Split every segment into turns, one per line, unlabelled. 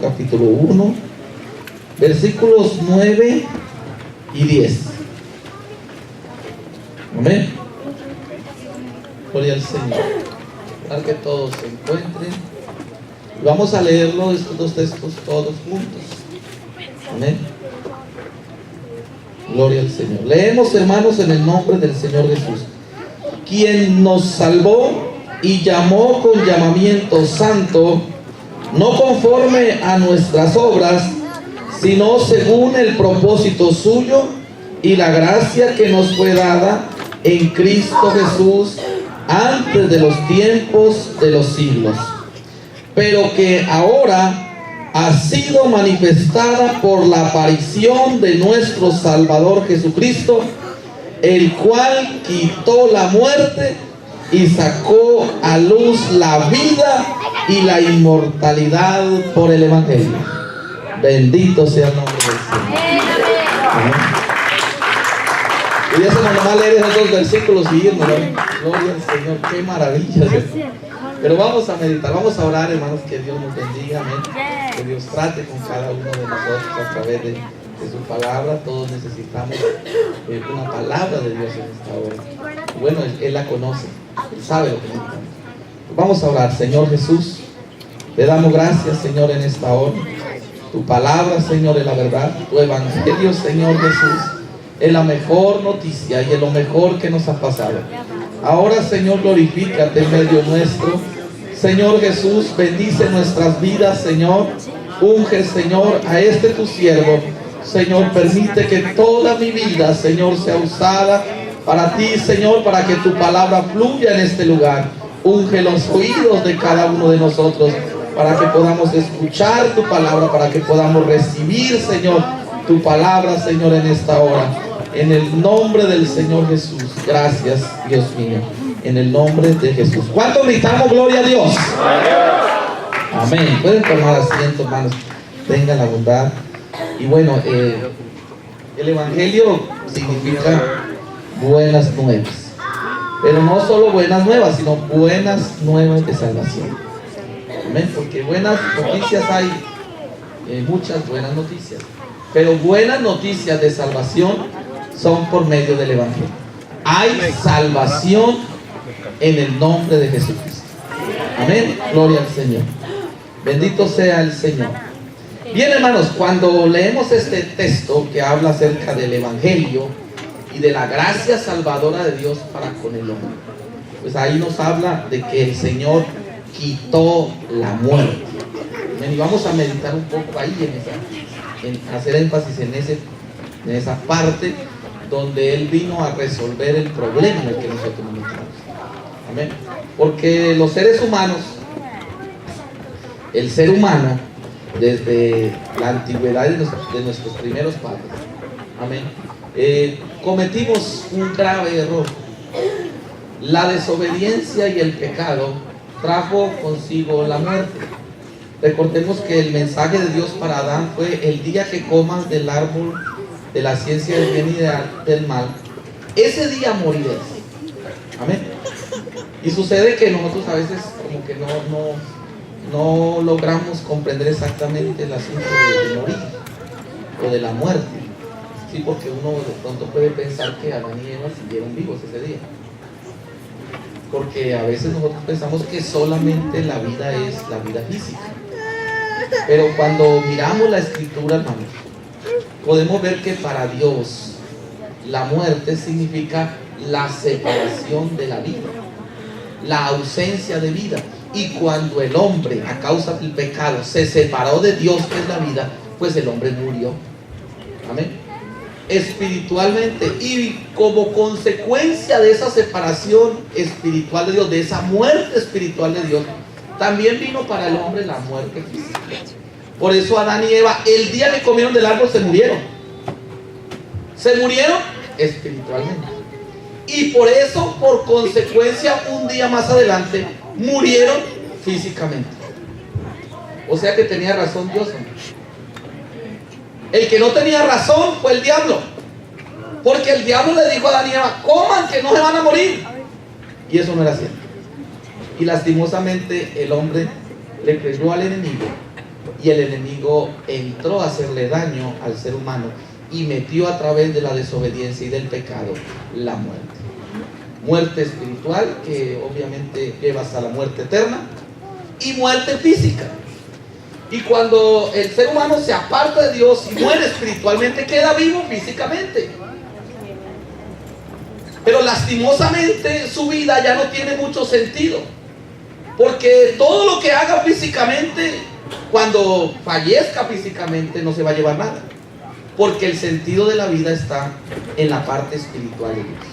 capítulo 1, versículos 9 y 10. Amén. Gloria al Señor. Para que todos se encuentren. Vamos a leerlo, estos dos textos, todos juntos. Amén. Gloria al Señor. Leemos, hermanos, en el nombre del Señor Jesús, quien nos salvó y llamó con llamamiento santo, no conforme a nuestras obras, sino según el propósito suyo y la gracia que nos fue dada en Cristo Jesús antes de los tiempos de los siglos, pero que ahora ha sido manifestada por la aparición de nuestro Salvador Jesucristo, el cual quitó la muerte y sacó a luz la vida y la inmortalidad por el Evangelio. Bendito sea el nombre del Señor. Amén. Y déjenme nomás leer esos dos versículos y irnos. Gloria al Señor, qué maravilla. Pero vamos a meditar, vamos a orar, hermanos, que Dios nos bendiga, amén. Que Dios trate con cada uno de nosotros a través de su palabra. Todos necesitamos una palabra de Dios en esta hora. Bueno, Él la conoce, Él sabe lo que necesitamos. Vamos a orar. Señor Jesús, le damos gracias, Señor, en esta hora. Tu palabra, Señor, es la verdad. Tu evangelio, Señor Jesús, es la mejor noticia y es lo mejor que nos ha pasado. Ahora, Señor, glorifícate en medio nuestro. Señor Jesús, bendice nuestras vidas, Señor. Unge, Señor, a este tu siervo. Señor, permite que toda mi vida, Señor, sea usada para ti, Señor, para que tu palabra fluya en este lugar. Unge los oídos de cada uno de nosotros, para que podamos escuchar tu palabra, para que podamos recibir, Señor, tu palabra, Señor, en esta hora. En el nombre del Señor Jesús. Gracias, Dios mío. En el nombre de Jesús. ¿Cuánto gritamos gloria a Dios? Amén. Pueden tomar asiento, hermanos. Tengan la bondad. Y bueno, el Evangelio significa buenas nuevas. Pero no solo buenas nuevas, sino buenas nuevas de salvación. Amén. Porque buenas noticias hay, muchas buenas noticias. Pero buenas noticias de salvación son por medio del Evangelio. Hay salvación en el nombre de Jesucristo. Amén. Gloria al Señor. Bendito sea el Señor. Bien, hermanos, cuando leemos este texto que habla acerca del Evangelio y de la gracia salvadora de Dios para con el hombre, pues ahí nos habla de que el Señor quitó la muerte. Amén. Y vamos a meditar un poco ahí en hacer énfasis en esa parte donde Él vino a resolver el problema en el que nosotros nos encontramos. Amén. Porque los seres humanos, el ser humano, desde la antigüedad de nuestros primeros padres, amén, cometimos un grave error. La desobediencia y el pecado trajo consigo la muerte. Recordemos que el mensaje de Dios para Adán fue: el día que comas del árbol de la ciencia del bien y del mal, ese día morirás. Amén. Y sucede que nosotros a veces como que no logramos comprender exactamente el asunto de morir o de la muerte. Sí, porque uno de pronto puede pensar que Adán y Eva siguieron vivos ese día. Porque a veces nosotros pensamos que solamente la vida es la vida física. Pero cuando miramos la Escritura, hermanos, podemos ver que para Dios la muerte significa la separación de la vida, la ausencia de vida. Y cuando el hombre, a causa del pecado, se separó de Dios, que es la vida, pues el hombre murió. Amén. Espiritualmente, y como consecuencia de esa separación espiritual de Dios, de esa muerte espiritual de Dios, también vino para el hombre la muerte física. Por eso Adán y Eva, el día que comieron del árbol, se murieron. Se murieron espiritualmente. Y por eso, por consecuencia, un día más adelante, murieron físicamente. O sea que tenía razón Dios, ¿no? El que no tenía razón fue el diablo. Porque el diablo le dijo a Adán y Eva: coman, que no se van a morir. Y eso no era cierto. Y lastimosamente el hombre le creyó al enemigo y el enemigo entró a hacerle daño al ser humano y metió a través de la desobediencia y del pecado la muerte. Muerte espiritual, que obviamente lleva hasta la muerte eterna, y muerte física. Y cuando el ser humano se aparta de Dios y muere espiritualmente, queda vivo físicamente. Pero lastimosamente su vida ya no tiene mucho sentido, porque todo lo que haga físicamente, cuando fallezca físicamente, no se va a llevar nada, porque el sentido de la vida está en la parte espiritual de Dios.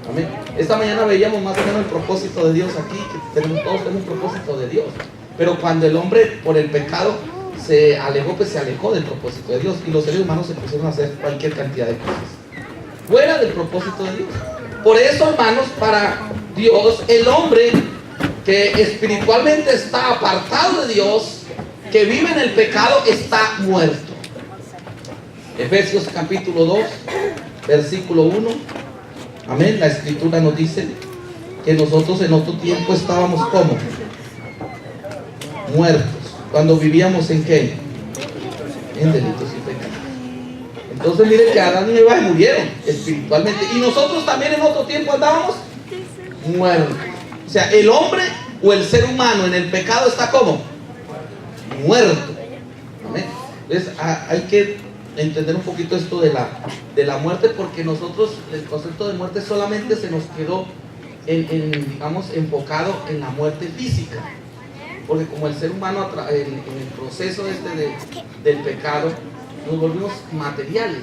Amén. Esta mañana veíamos más o menos el propósito de Dios aquí, que todos tenemos un propósito de Dios. Pero cuando el hombre por el pecado se alejó, pues se alejó del propósito de Dios, y los seres humanos se pusieron a hacer cualquier cantidad de cosas fuera del propósito de Dios. Por eso, hermanos, para Dios, el hombre que espiritualmente está apartado de Dios, que vive en el pecado, está muerto. Efesios capítulo 2, versículo 1. Amén. La escritura nos dice que nosotros en otro tiempo estábamos como muertos. Cuando vivíamos en ¿qué? En delitos y pecados. Entonces miren que Adán y Eva murieron espiritualmente, y nosotros también en otro tiempo andábamos muertos. O sea, el hombre o el ser humano en el pecado está como muerto. Amén. Entonces hay que entender un poquito esto de la muerte, porque nosotros el concepto de muerte solamente se nos quedó digamos, enfocado en la muerte física, porque como el ser humano en el proceso del pecado nos volvimos materiales,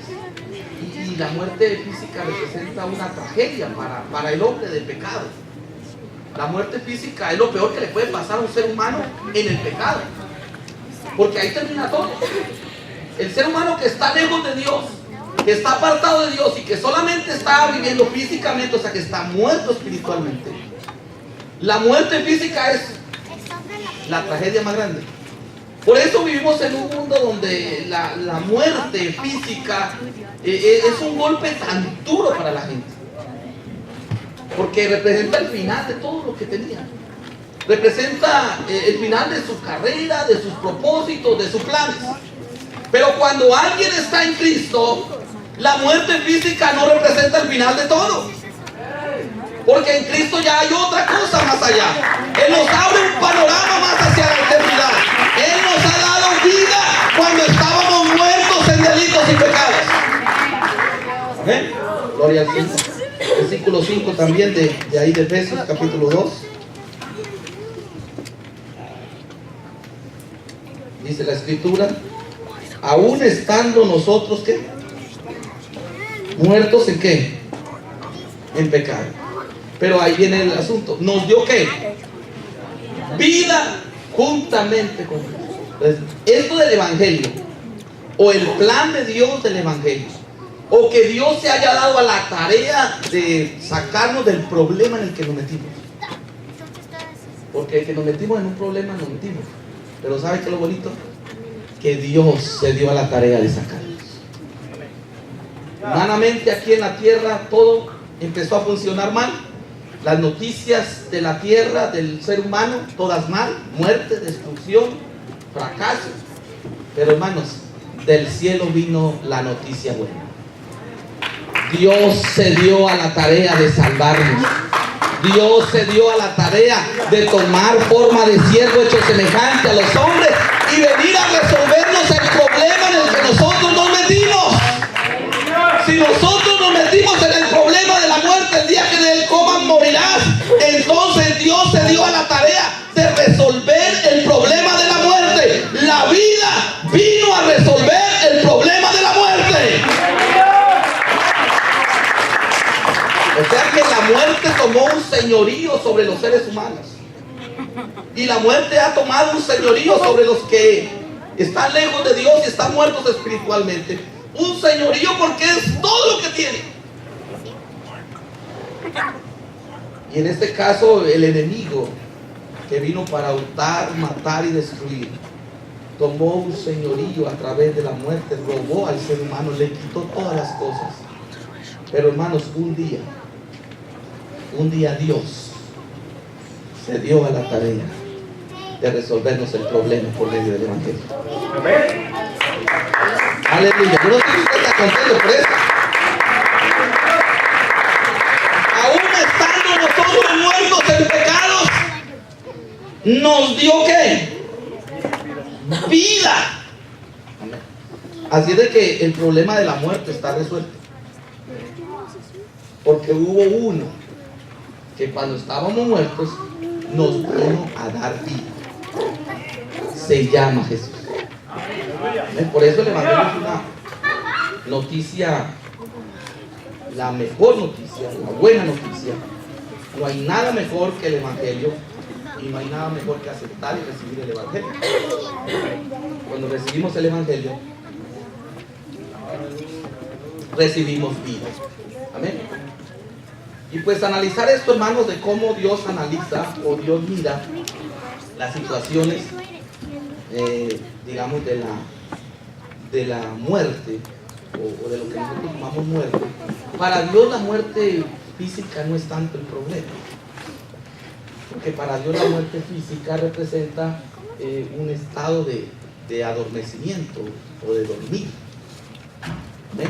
y la muerte física representa una tragedia para el hombre del pecado. La muerte física es lo peor que le puede pasar a un ser humano en el pecado, porque ahí termina todo. El ser humano que está lejos de Dios, que está apartado de Dios y que solamente está viviendo físicamente, o sea que está muerto espiritualmente, la muerte física es la tragedia más grande. Por eso vivimos en un mundo donde la muerte física es un golpe tan duro para la gente, porque representa el final de todo lo que tenía. Representa el final de su carrera, de sus propósitos, de sus planes. Pero cuando alguien está en Cristo, la muerte física no representa el final de todo, porque en Cristo ya hay otra cosa más allá. Él nos abre un panorama más hacia la eternidad. Él nos ha dado vida cuando estábamos muertos en delitos y pecados. ¿Amén? Gloria al Señor. Versículo 5 también de ahí de Efesios capítulo 2. Dice la escritura: aún estando nosotros ¿qué? Muertos en ¿qué? En pecado. Pero ahí viene el asunto. ¿Nos dio qué? Vida juntamente con Dios. Entonces, esto del evangelio, o el plan de Dios del evangelio, o que Dios se haya dado a la tarea de sacarnos del problema en el que nos metimos. Porque el que nos metimos en un problema nos metimos. Pero ¿sabe qué es lo bonito? Que Dios se dio a la tarea de sacarnos. Humanamente aquí en la tierra todo empezó a funcionar mal. Las noticias de la tierra, del ser humano, todas mal: muerte, destrucción, fracaso. Pero hermanos, del cielo vino la noticia buena. Dios se dio a la tarea de salvarnos. Dios se dio a la tarea de tomar forma de siervo hecho semejante a los hombres y venir a resolvernos el problema en el que nosotros nos metimos. Si nosotros nos metimos en el problema de la muerte, el día que de él coman morirás, entonces Dios se dio a la tarea de resolver el problema de la muerte. La vida vino a resolver el problema de la muerte. O sea que la muerte tomó un señorío sobre los seres humanos, y la muerte ha tomado un señorío sobre los que están lejos de Dios y están muertos espiritualmente. Un señorío porque es todo lo que tiene. Y en este caso el enemigo, que vino para hurtar, matar y destruir, tomó un señorío a través de la muerte, robó al ser humano, le quitó todas las cosas. Pero hermanos, un día Dios se dio a la tarea de resolvernos el problema por medio del Evangelio. Aleluya. Yo no sé si usted está contento por eso. Aún estando nosotros muertos en pecados, nos dio ¿qué? Vida. Así es de que el problema de la muerte está resuelto. Porque hubo uno que cuando estábamos muertos nos vino a dar vida. Se llama Jesús. Por eso el Evangelio es una noticia, la mejor noticia, la buena noticia. No hay nada mejor que el Evangelio y no hay nada mejor que aceptar y recibir el Evangelio. Cuando recibimos el Evangelio, recibimos vida. Amén. Y pues analizar esto, hermanos, de cómo Dios analiza o Dios mira las situaciones, digamos, de la muerte o de lo que nosotros llamamos muerte. Para Dios la muerte física no es tanto el problema, porque para Dios la muerte física representa un estado de adormecimiento o de dormir. ¿Ven?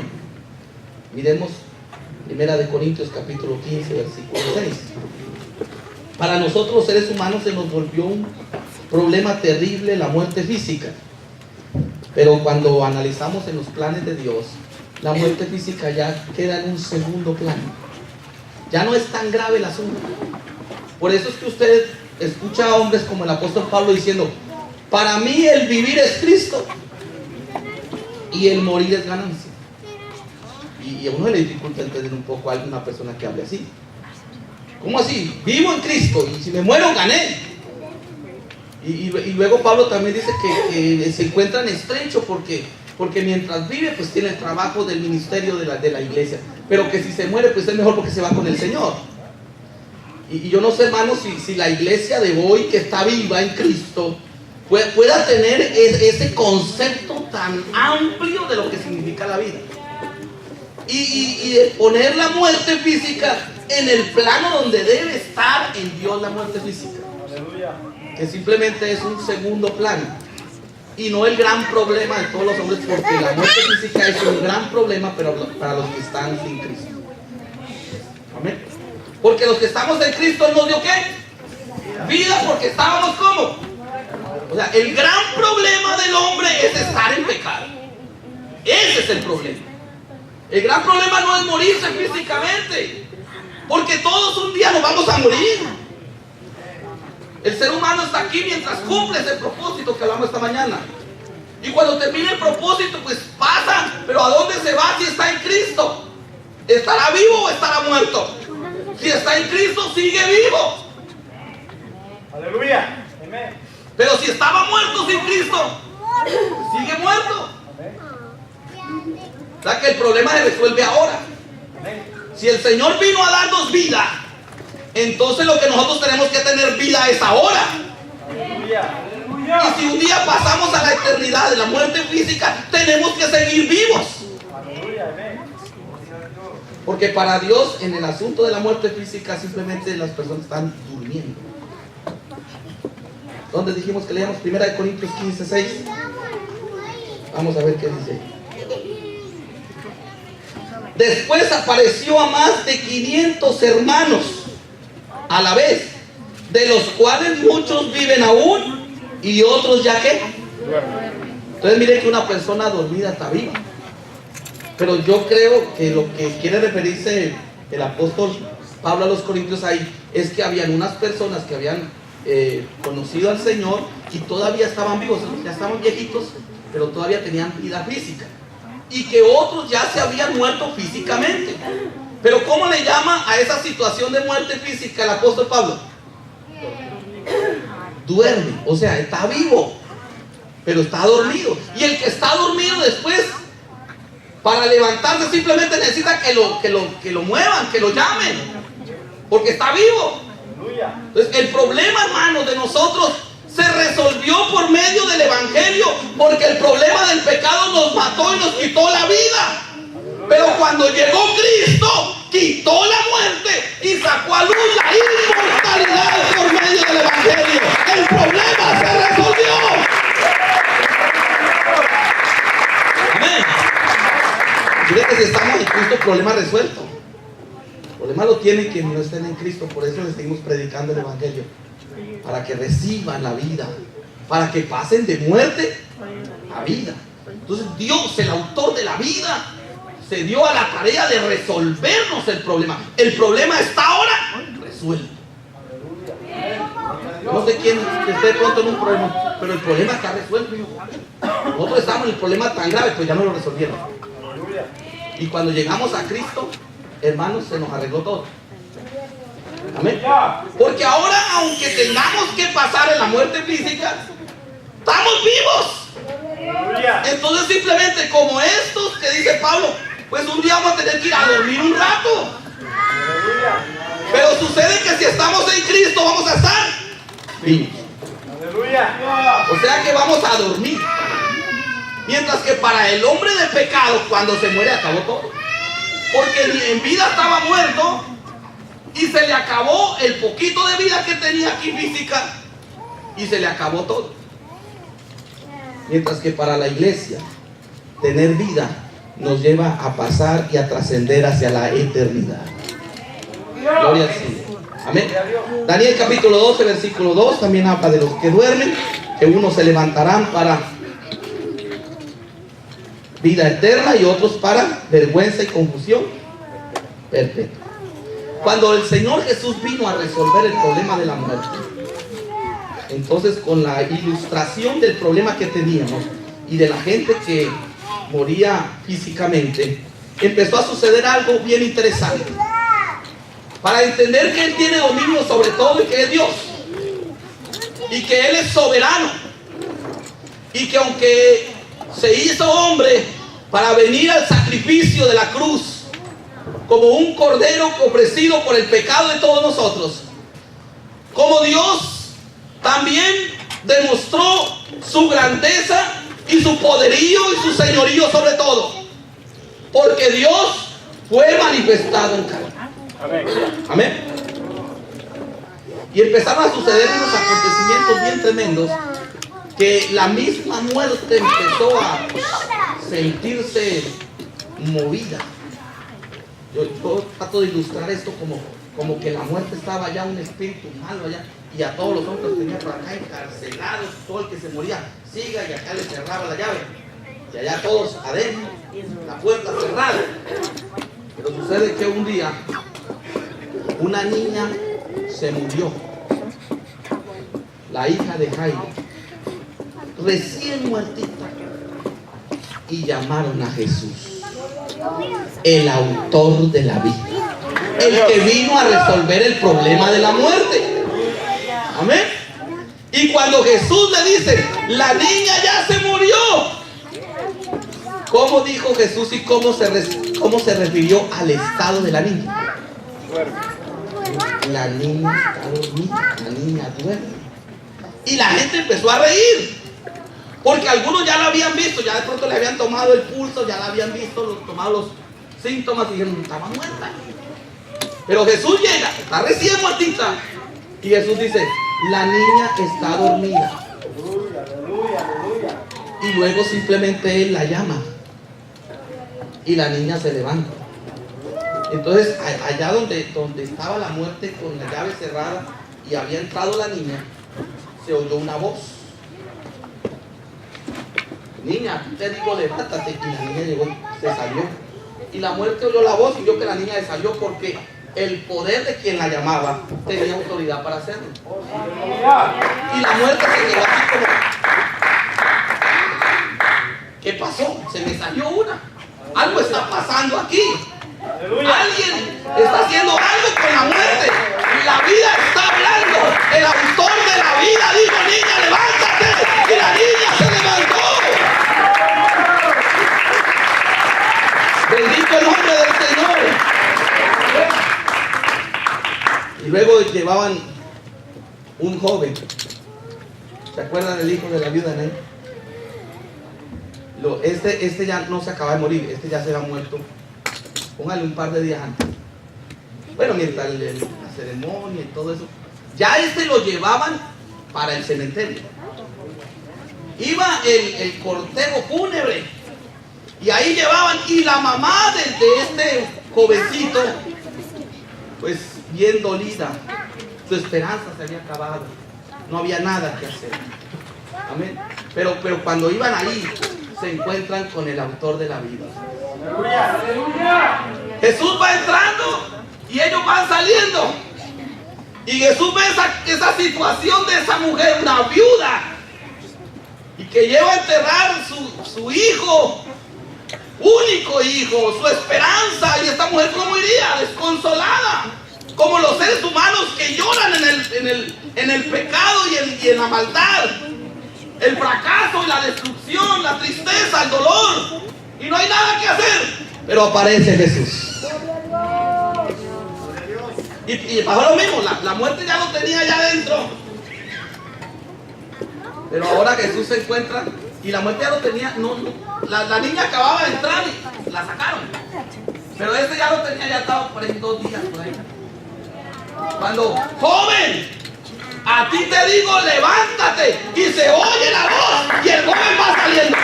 Miremos 1 Corintios capítulo 15, versículo 6. Para nosotros los seres humanos se nos volvió un problema terrible la muerte física. Pero cuando analizamos en los planes de Dios, la muerte física ya queda en un segundo plano. Ya no es tan grave el asunto. Por eso es que usted escucha a hombres como el apóstol Pablo diciendo: para mí el vivir es Cristo y el morir es ganancia. Y a uno le dificulta entender un poco a alguna persona que hable así. ¿Cómo así? Vivo en Cristo y si me muero gané. Y luego Pablo también dice que se encuentra en estrecho porque mientras vive pues tiene el trabajo del ministerio de la iglesia, pero que si se muere pues es mejor porque se va con el Señor. Y yo no sé, hermanos, si la iglesia de hoy que está viva en Cristo pueda tener ese concepto tan amplio de lo que significa la vida y de poner la muerte física en el plano donde debe estar en Dios la muerte física. Aleluya. Que simplemente es un segundo plano y no el gran problema de todos los hombres, porque la muerte física es un gran problema pero para los que están sin Cristo. Amén. Porque los que estamos en Cristo, ¿Él nos dio qué? Vida, porque estábamos ¿cómo? O sea, el gran problema del hombre es estar en pecado. Ese es el problema. El gran problema no es morirse físicamente, porque todos un día nos vamos a morir. El ser humano está aquí mientras cumple ese propósito que hablamos esta mañana. Y cuando termine el propósito, pues pasa. Pero ¿a dónde se va si está en Cristo? ¿Estará vivo o estará muerto? Si está en Cristo, sigue vivo.
Aleluya. Amén.
Pero si estaba muerto sin Cristo, sigue muerto. O sea que el problema se resuelve ahora. Si el Señor vino a darnos vida, entonces lo que nosotros tenemos que tener vida es ahora. Y si un día pasamos a la eternidad de la muerte física, tenemos que seguir vivos. Porque para Dios, en el asunto de la muerte física, simplemente las personas están durmiendo. ¿Dónde dijimos que leíamos? 1 Corintios 15, 6. Vamos a ver qué dice. Después apareció a más de 500 hermanos a la vez, de los cuales muchos viven aún y otros ya que. Entonces mire que una persona dormida está viva. Pero yo creo que lo que quiere referirse el apóstol Pablo a los Corintios ahí es que habían unas personas que habían conocido al Señor y todavía estaban vivos, ya estaban viejitos, pero todavía tenían vida física. Y que otros ya se habían muerto físicamente. Pero ¿cómo le llama a esa situación de muerte física el apóstol Pablo? Duerme, o sea, está vivo, pero está dormido. Y el que está dormido después, para levantarse simplemente necesita que lo muevan, que lo llamen, porque está vivo. Entonces el problema, hermanos, de nosotros se resolvió por medio del Evangelio, porque el problema del pecado nos mató y nos quitó la vida. Pero cuando llegó Cristo, quitó la muerte y sacó a luz la inmortalidad por medio del Evangelio. El problema se Mire que si estamos en Cristo, problema resuelto. El problema lo tienen quienes no estén en Cristo. Por eso les seguimos predicando el Evangelio, para que reciban la vida, para que pasen de muerte a vida. Entonces Dios, el autor de la vida, se dio a la tarea de resolvernos el problema. El problema está ahora resuelto. No sé quién esté pronto en un problema, pero el problema está resuelto. Nosotros estamos en el problema tan grave, pues ya no lo resolvieron. Y cuando llegamos a Cristo, hermanos, se nos arregló todo. Amén. Porque ahora, aunque tengamos que pasar en la muerte física, estamos vivos. Entonces simplemente como estos que dice Pablo, pues un día vamos a tener que ir a dormir un rato. Pero sucede que si estamos en Cristo vamos a estar vivos. O sea que vamos a dormir. Mientras que para el hombre de pecado, cuando se muere, acabó todo. Porque en vida estaba muerto y se le acabó el poquito de vida que tenía aquí física y se le acabó todo. Mientras que para la iglesia, tener vida nos lleva a pasar y a trascender hacia la eternidad. Gloria al Señor. Amén. Daniel capítulo 12, versículo 2 también habla de los que duermen, que unos se levantarán para vida eterna y otros para vergüenza y confusión perpetua. Cuando el Señor Jesús vino a resolver el problema de la muerte, entonces con la ilustración del problema que teníamos y de la gente que moría físicamente, empezó a suceder algo bien interesante. Para entender que Él tiene dominio sobre todo y que es Dios, y que Él es soberano, y que aunque se hizo hombre para venir al sacrificio de la cruz como un cordero ofrecido por el pecado de todos nosotros, como Dios también demostró su grandeza y su poderío y su señorío sobre todo, porque Dios fue manifestado en carne. Amén. Y empezaron a suceder unos acontecimientos bien tremendos, que la misma muerte empezó a sentirse movida. Yo trato de ilustrar esto como que la muerte estaba allá, un espíritu malo allá, y a todos los hombres los tenía por acá encarcelados. Todo el que se moría, siga, y acá le cerraba la llave, y allá todos adentro, la puerta cerrada. Pero sucede que un día una niña se murió, la hija de Jairo, recién muertita, y llamaron a Jesús, el autor de la vida, el que vino a resolver el problema de la muerte. Amén. Y cuando Jesús le dice, la niña ya se murió, ¿cómo dijo Jesús y cómo se refirió al estado de la niña? La niña está dormida, la niña duerme. Y la gente empezó a reír, porque algunos ya lo habían visto, ya de pronto le habían tomado el pulso, ya la habían visto, tomado los síntomas y dijeron, estaba muerta. Pero Jesús llega, está recién muertita, y Jesús dice, la niña está dormida. Y luego simplemente Él la llama y la niña se levanta. Entonces allá donde estaba la muerte con la llave cerrada y había entrado la niña, se oyó una voz: niña, te digo, levántate. Y la niña llegó, se salió, y la muerte oyó la voz y vio que la niña se salió, porque el poder de quien la llamaba tenía autoridad para hacerlo. Y la muerte se quedó así como, ¿qué pasó? Se me salió una. Algo está pasando aquí. Alguien está haciendo algo con la muerte. La vida está hablando. El autor de la vida dijo, niña, levántate. Y la niña se levantó. Bendito el nombre del Señor. Y luego llevaban un joven. ¿Se acuerdan del hijo de la viuda Naín? Este ya no se acaba de morir. Este ya se había muerto. Póngale un par de días antes. Bueno, mientras la ceremonia y todo eso, ya lo llevaban para el cementerio. Iba el cortejo fúnebre Y ahí llevaban, y la mamá de este jovencito, pues bien dolida, su esperanza se había acabado, no había nada que hacer. Amén. Pero cuando iban ahí, se encuentran con el autor de la vida. Jesús va entrando y ellos van saliendo. Y Jesús ve esa situación de esa mujer, una viuda, y que lleva a enterrar su hijo, único hijo, su esperanza. Y esta mujer, ¿cómo iría? Desconsolada, como los seres humanos que lloran en el pecado y en la maldad, el fracaso y la destrucción, la tristeza, el dolor, y no hay nada que hacer. Pero aparece Jesús. Y pasó lo mismo, la muerte ya lo tenía allá adentro. Pero ahora Jesús se encuentra y la muerte ya lo tenía. La niña acababa de entrar y la sacaron. Pero este ya lo tenía, ya estaba por ahí 2 días por ahí. Cuando, joven, a ti te digo, levántate. Y se oye la voz y el joven va saliendo.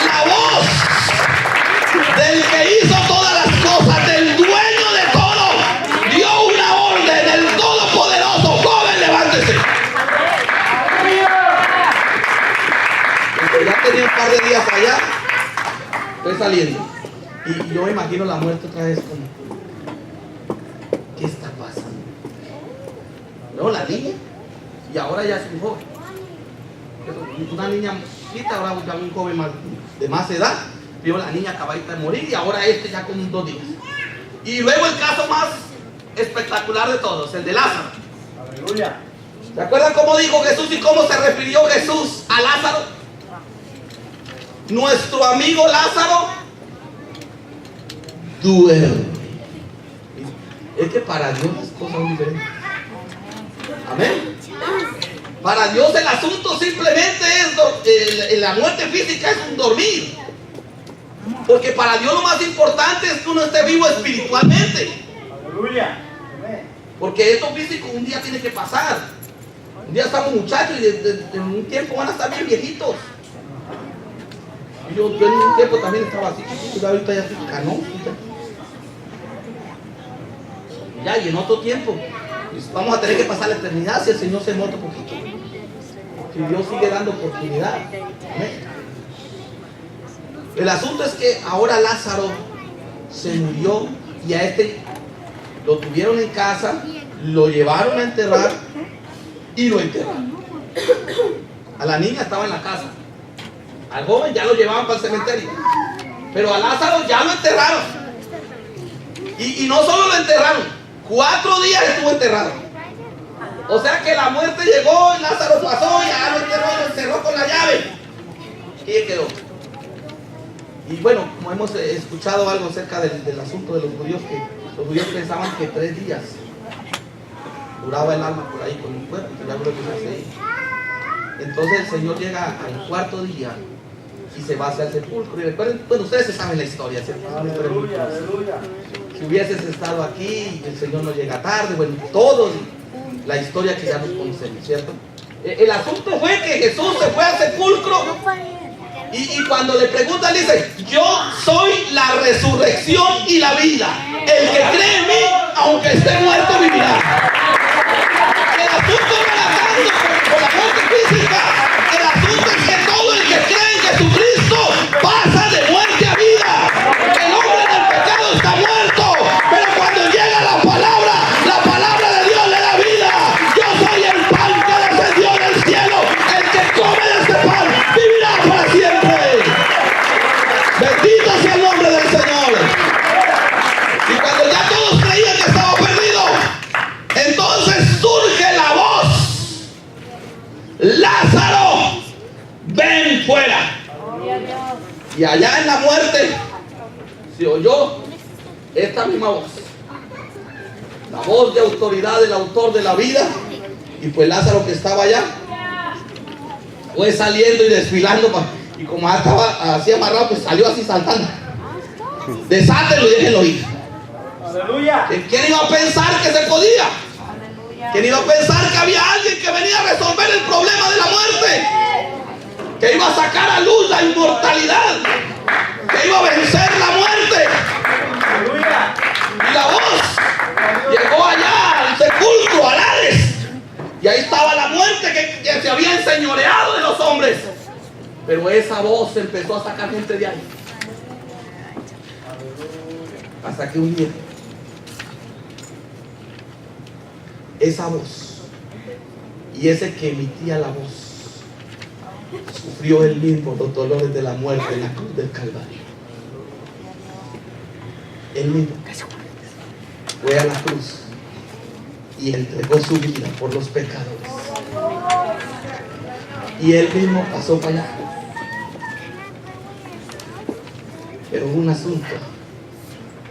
La voz del que hizo todas las cosas, del dueño de todo, dio una orden, del todopoderoso: joven, levántese. Porque ya tenía un par de días allá, estoy saliendo. Y yo me imagino la muerte otra vez como, ¿qué está pasando? No, la niña, y ahora ya es un joven. Una niña chiquita, ahora ya un joven de más edad. Vio la niña acabadita de morir y ahora ya con 2 días. Y luego el caso más espectacular de todos, el de Lázaro. Aleluya. ¿Se acuerdan cómo dijo Jesús y cómo se refirió Jesús a Lázaro? Nuestro amigo Lázaro duerme. Es que para Dios las cosas son diferentes. Amén. Para Dios el asunto simplemente es la muerte física, es un dormir. Porque para Dios lo más importante es que uno esté vivo espiritualmente. Aleluya. Porque esto físico un día tiene que pasar. Un día estamos muchachos y en un tiempo van a estar bien viejitos. Yo en un tiempo también estaba así, pero ahorita ya estoy canón. Ya, y en otro tiempo pues vamos a tener que pasar la eternidad si el Señor se muere poquito. Si Dios sigue dando oportunidad. Amén. El asunto es que ahora Lázaro se murió y a este lo tuvieron en casa, lo llevaron a enterrar y lo enterraron. A la niña estaba en la casa, al joven ya lo llevaban para el cementerio, pero a Lázaro ya lo enterraron. Y no solo lo enterraron, 4 días estuvo enterrado. O sea que la muerte llegó, Lázaro pasó, ya lo enterró con la llave y quedó. Y bueno, como hemos escuchado algo acerca del asunto de los judíos, que los judíos pensaban que 3 días duraba el alma por ahí con el cuerpo, que ya lo que se hace. Entonces el Señor llega al 4.º día y se va hacia el sepulcro. Y recuerden, bueno, ustedes se saben la historia, ¿cierto? Aleluya, aleluya. Si hubieses estado aquí, el Señor no llega tarde, bueno, todos la historia que ya nos conocemos, ¿cierto? El asunto fue que Jesús se fue al sepulcro. Y cuando le preguntan, dice: yo soy la resurrección y la vida. El que cree en mí, aunque esté muerto, vivirá. El asunto no era tanto por la muerte física. El asunto es que todo el que cree en Jesucristo pasa de muerte a vida. El hombre en el pecado está muerto, pero cuando llega la palabra de Dios le da vida. Yo soy el pan que descendió del cielo. El que come de este pan vivirá para siempre. Bendito sea el nombre del Señor. Y cuando ya todos creían que estaba perdido, entonces surge la voz: Lázaro, ven fuera. Y allá en la muerte se oyó esta misma voz, la voz de autoridad del autor de la vida. Y pues Lázaro, que estaba allá, fue saliendo y desfilando, y como estaba así amarrado, pues salió así saltando. Desátenlo y déjenlo ir. Aleluya. ¿Quién iba a pensar que se podía? Aleluya. ¿Quién iba a pensar que había alguien que venía a resolver el problema de la muerte? que iba a sacar a luz la inmortalidad, que iba a vencer la muerte. Y la voz llegó allá al sepulcro, al Hades, y ahí estaba la muerte que se había enseñoreado de los hombres. Pero esa voz empezó a sacar gente de ahí, hasta que un día esa voz y ese que emitía la voz sufrió el mismo los dolores de la muerte en la cruz del Calvario. Él mismo fue a la cruz y entregó su vida por los pecadores, y él mismo pasó para allá. Pero un asunto: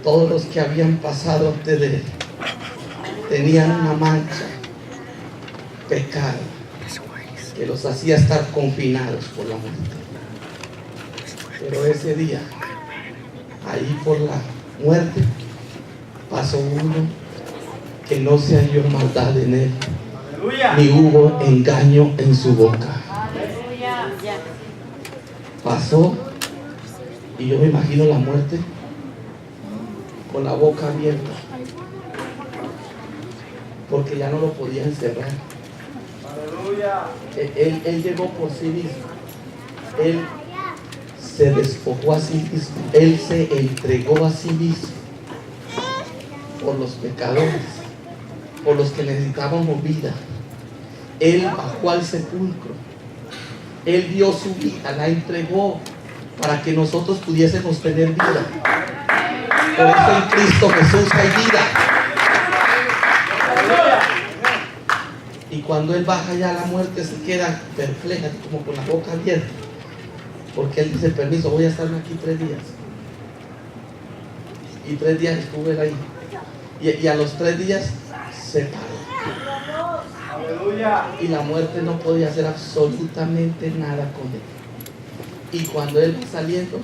todos los que habían pasado antes de él tenían una mancha, pecado, que los hacía estar confinados por la muerte. Pero ese día, ahí por la muerte, pasó uno que no se halló maldad en él, ni hubo engaño en su boca. Pasó, y yo me imagino la muerte con la boca abierta, porque ya no lo podía encerrar. Él llegó por sí mismo. Él se despojó a sí mismo. Él se entregó a sí mismo por los pecadores, por los que necesitábamos vida. Él bajó al sepulcro. Él dio su vida, la entregó para que nosotros pudiésemos tener vida. Por eso en Cristo Jesús hay vida. Y cuando Él baja ya, la muerte se queda perpleja, como con la boca abierta, porque Él dice: permiso, voy a estarme aquí 3 días. Y 3 días estuve ahí, y a los 3 días se paró. Y la muerte no podía hacer absolutamente nada con Él. Y cuando Él va saliendo,